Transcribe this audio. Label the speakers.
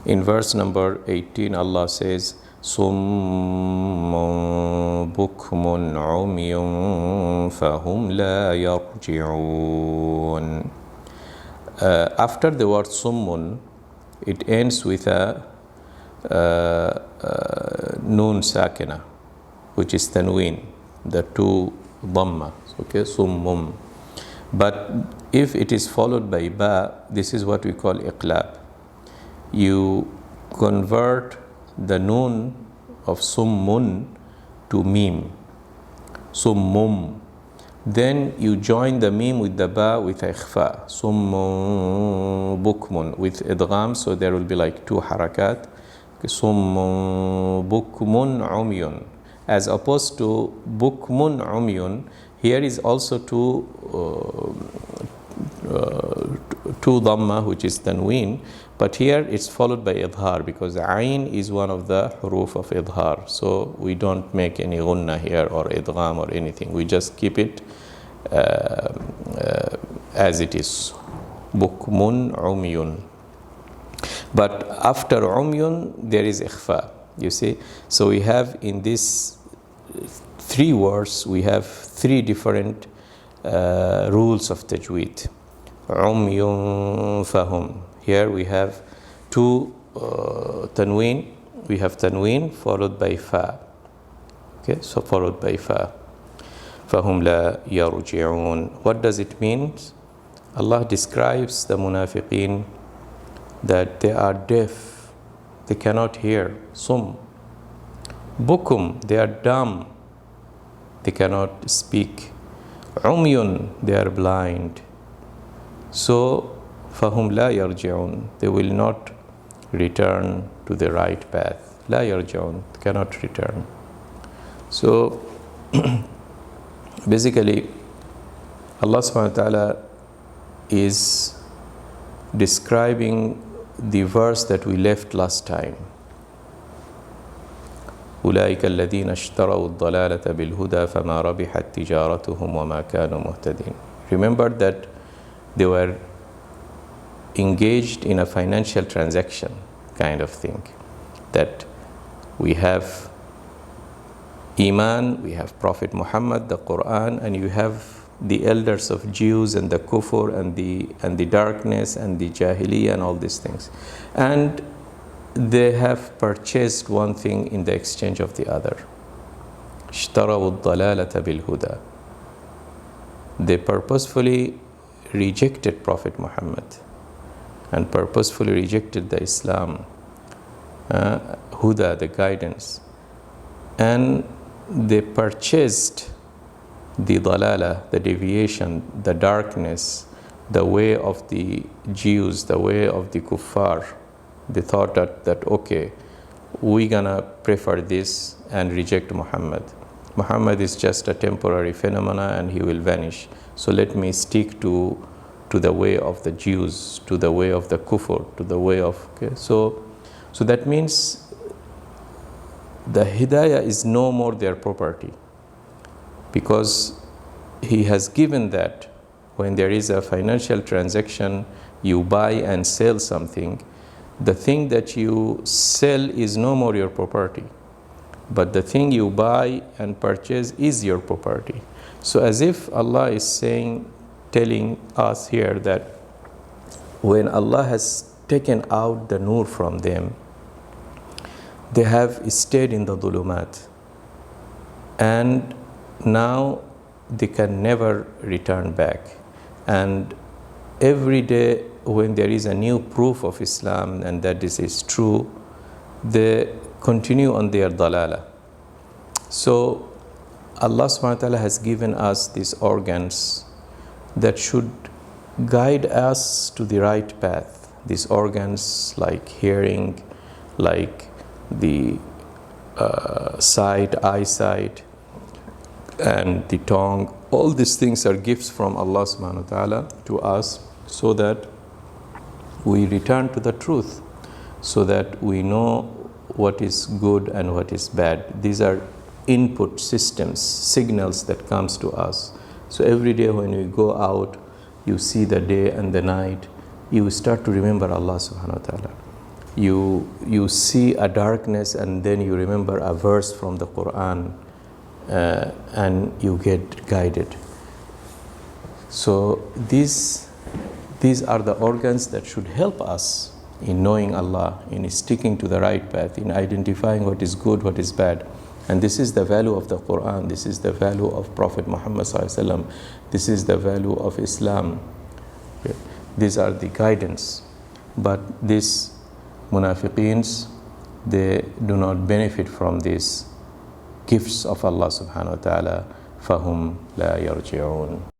Speaker 1: In verse number 18, Allah says, صُمٌّ بُكْمٌ عُمْيٌ فَهُمْ لَا يَرْجِعُونَ. After the word summun, it ends with a noon sakina, which is tanween, the two dhamma. Okay, summum. But if it is followed by ba, this is what we call iqlab. You convert the noon of summun to mim, summum. Then you join the mim with the ba with ikhfa, summun bukmun, with idgham, so there will be like two harakat, summun bukmun umyun, as opposed to bukmun umyun. Here is also two dhamma, which is tanween, but here it's followed by idhar, because ayn is one of the huruf of idhar, so we don't make any gunna here or idgham or anything, we just keep it as it is, bukmun umyun. But after umyun there is ikhfa, you see. So we have in this three words, we have three different rules of tajweed. Umyun fahum. Here we have two tanween. We have tanween followed by fa. Okay, so followed by fa. Fahum la yarji'un. What does it mean? Allah describes the munafiqeen that they are deaf, they cannot hear. Sum. Bukum, they are dumb, they cannot speak. Umyun, they are blind. So, fahum la yarji'un, they will not return to the right path. La yarji'un, cannot return. So, basically, Allah subhanahu wa ta'ala is describing the verse that we left last time. أولئك الذين اشتروا الضلالة بالهدى فما ربحت تجارتهم وما كانوا مهتدين. Remember that they were engaged in a financial transaction kind of thing, that we have Iman, we have Prophet Muhammad, the Quran, and you have the elders of Jews and the kufr and the darkness and the jahiliyyah and all these things. And they have purchased one thing in the exchange of the other. اشتروا الضلالة بالهدى. They purposefully rejected Prophet Muhammad and purposefully rejected the Islam, huda, the guidance, and they purchased the dalala, the deviation, the darkness, the way of the Jews, the way of the kuffar. They thought that okay, we're gonna prefer this and reject Muhammad. Muhammad is just a temporary phenomena and he will vanish. So let me stick to the way of the Jews, to the way of the kufr, to the way of, okay. So that means the hidayah is no more their property, because he has given that when there is a financial transaction, you buy and sell something, the thing that you sell is no more your property, but the thing you buy and purchase is your property. So as if Allah is telling us here that when Allah has taken out the nur from them, they have stayed in the dhulumat, and now they can never return back. And every day when there is a new proof of Islam and that this is true, they continue on their dalala. So Allah subhanahu wa ta'ala has given us these organs that should guide us to the right path. These organs like hearing, like the sight, eyesight, and the tongue, all these things are gifts from Allah subhanahu wa ta'ala to us, so that we return to the truth, so that we know what is good and what is bad. These are input systems, signals that comes to us. So every day when we go out, you see the day and the night, you start to remember Allah subhanahu wa ta'ala. you see a darkness and then you remember a verse from the Quran, and you get guided. So these are the organs that should help us in knowing Allah, in sticking to the right path, in identifying what is good, what is bad. And this is the value of the Quran, this is the value of Prophet Muhammad ﷺ, this is the value of Islam. These are the guidance. But these munafiqeens, they do not benefit from these gifts of Allah subhanahu wa ta'ala. فَهُمْ لَا يَرْجِعُونَ.